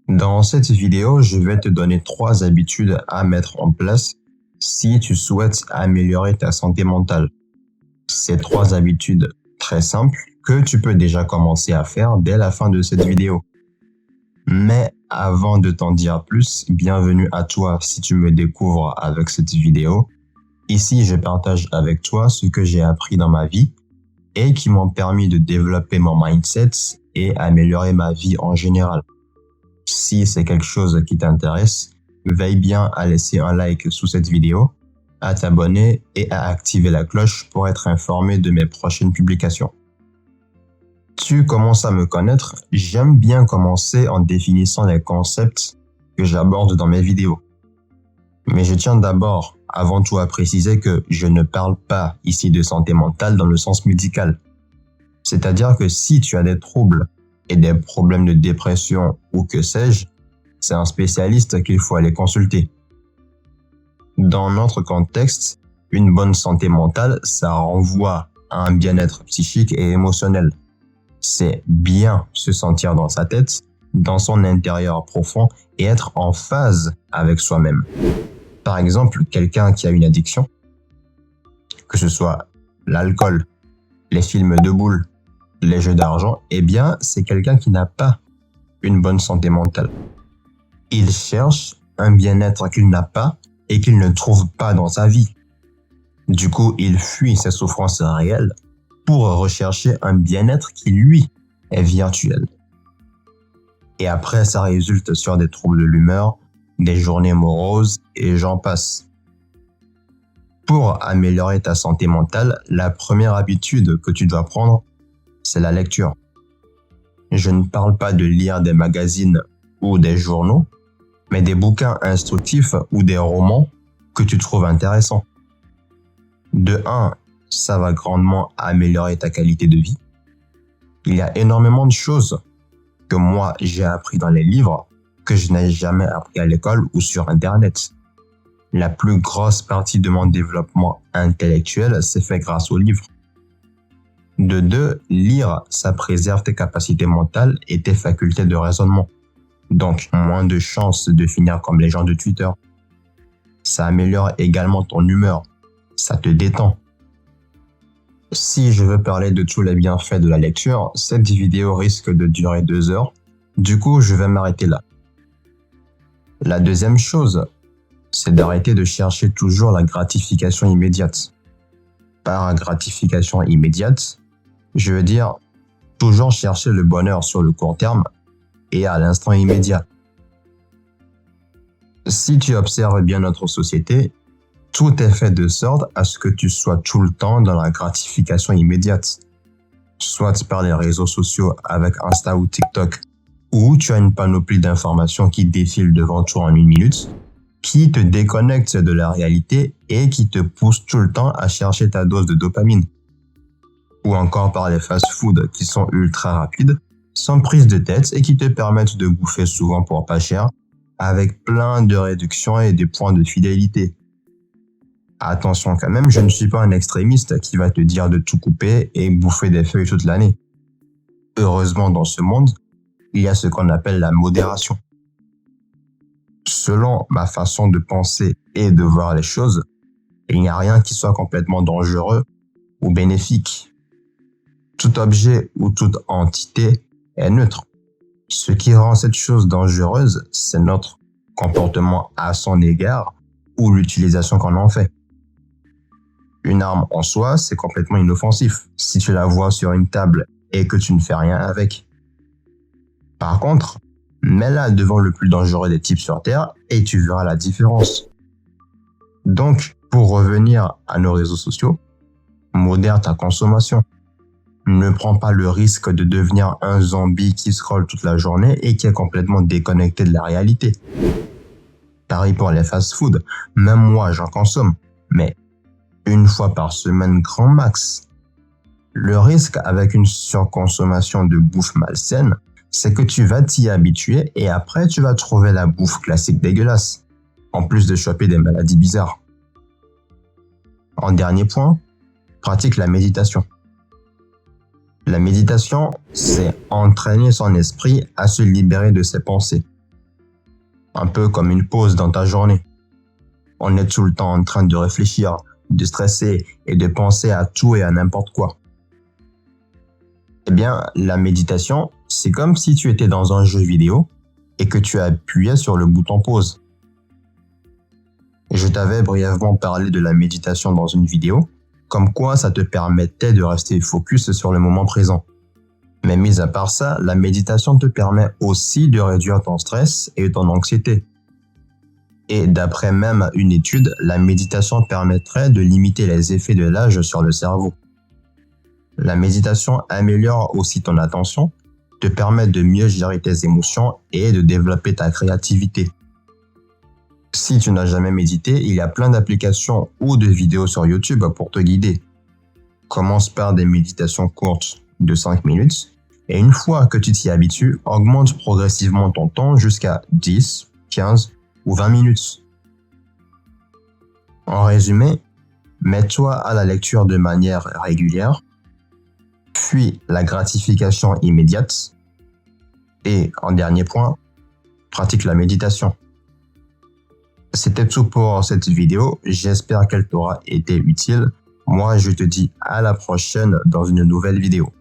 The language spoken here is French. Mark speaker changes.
Speaker 1: Dans cette vidéo, je vais te donner 3 habitudes à mettre en place si tu souhaites améliorer ta santé mentale. Ces 3 habitudes très simples que tu peux déjà commencer à faire dès la fin de cette vidéo. Mais avant de t'en dire plus, bienvenue à toi si tu me découvres avec cette vidéo. Ici, je partage avec toi ce que j'ai appris dans ma vie et qui m'ont permis de développer mon mindset et améliorer ma vie en général. Si c'est quelque chose qui t'intéresse, veille bien à laisser un like sous cette vidéo, à t'abonner et à activer la cloche pour être informé de mes prochaines publications. Tu commences à me connaître, j'aime bien commencer en définissant les concepts que j'aborde dans mes vidéos. Mais je tiens d'abord, avant tout, à préciser que je ne parle pas ici de santé mentale dans le sens médical. C'est-à-dire que si tu as des troubles et des problèmes de dépression ou que sais-je, c'est un spécialiste qu'il faut aller consulter. Dans notre contexte, une bonne santé mentale, ça renvoie à un bien-être psychique et émotionnel. C'est bien se sentir dans sa tête, dans son intérieur profond et être en phase avec soi-même. Par exemple, quelqu'un qui a une addiction, que ce soit l'alcool, les films de boules, les jeux d'argent, eh bien, c'est quelqu'un qui n'a pas une bonne santé mentale. Il cherche un bien-être qu'il n'a pas et qu'il ne trouve pas dans sa vie. Du coup, il fuit ses souffrances réelles pour rechercher un bien-être qui, lui, est virtuel. Et après, ça résulte sur des troubles de l'humeur, des journées moroses et j'en passe. Pour améliorer ta santé mentale, la première habitude que tu dois prendre, c'est la lecture. Je ne parle pas de lire des magazines ou des journaux, mais des bouquins instructifs ou des romans que tu trouves intéressants. De 1, ça va grandement améliorer ta qualité de vie. Il y a énormément de choses que moi j'ai appris dans les livres que je n'ai jamais appris à l'école ou sur Internet. La plus grosse partie de mon développement intellectuel s'est fait grâce aux livres. De 2, lire, ça préserve tes capacités mentales et tes facultés de raisonnement. Donc, moins de chances de finir comme les gens de Twitter. Ça améliore également ton humeur. Ça te détend. Si je veux parler de tous les bienfaits de la lecture, cette vidéo risque de durer 2 heures. Du coup, je vais m'arrêter là. La deuxième chose, c'est d'arrêter de chercher toujours la gratification immédiate. Par gratification immédiate, je veux dire toujours chercher le bonheur sur le court terme et à l'instant immédiat. Si tu observes bien notre société, tout est fait de sorte à ce que tu sois tout le temps dans la gratification immédiate. Soit par les réseaux sociaux avec Insta ou TikTok, où tu as une panoplie d'informations qui défilent devant toi en 1 minute, qui te déconnectent de la réalité et qui te poussent tout le temps à chercher ta dose de dopamine. Ou encore par les fast-foods qui sont ultra rapides, sans prise de tête et qui te permettent de bouffer souvent pour pas cher, avec plein de réductions et des points de fidélité. Attention quand même, je ne suis pas un extrémiste qui va te dire de tout couper et bouffer des feuilles toute l'année. Heureusement, dans ce monde, il y a ce qu'on appelle la modération. Selon ma façon de penser et de voir les choses, il n'y a rien qui soit complètement dangereux ou bénéfique. Tout objet ou toute entité est neutre. Ce qui rend cette chose dangereuse, c'est notre comportement à son égard ou l'utilisation qu'on en fait. Une arme en soi, c'est complètement inoffensif si tu la vois sur une table et que tu ne fais rien avec. Par contre, mets-la devant le plus dangereux des types sur Terre et tu verras la différence. Donc, pour revenir à nos réseaux sociaux, modère ta consommation. Ne prends pas le risque de devenir un zombie qui scrolle toute la journée et qui est complètement déconnecté de la réalité. Pareil pour les fast-foods. Même moi, j'en consomme, mais 1 fois par semaine grand max. Le risque avec une surconsommation de bouffe malsaine, c'est que tu vas t'y habituer et après tu vas trouver la bouffe classique dégueulasse, en plus de choper des maladies bizarres. En dernier point, pratique la méditation. La méditation, c'est entraîner son esprit à se libérer de ses pensées. un peu comme une pause dans ta journée. On est tout le temps en train de réfléchir, de stresser et de penser à tout et à n'importe quoi. Eh bien, la méditation, c'est comme si tu étais dans un jeu vidéo et que tu appuyais sur le bouton pause. Je t'avais brièvement parlé de la méditation dans une vidéo, comme quoi ça te permettait de rester focus sur le moment présent. Mais mis à part ça, la méditation te permet aussi de réduire ton stress et ton anxiété. Et d'après même une étude, la méditation permettrait de limiter les effets de l'âge sur le cerveau. La méditation améliore aussi ton attention, te permet de mieux gérer tes émotions et de développer ta créativité. Si tu n'as jamais médité, il y a plein d'applications ou de vidéos sur YouTube pour te guider. Commence par des méditations courtes de 5 minutes et une fois que tu t'y habitues, augmente progressivement ton temps jusqu'à 10, 15 ou 20 minutes. En résumé, mets-toi à la lecture de manière régulière, fuis la gratification immédiate et, en dernier point, pratique la méditation. C'était tout pour cette vidéo, j'espère qu'elle t'aura été utile. Moi, je te dis à la prochaine dans une nouvelle vidéo.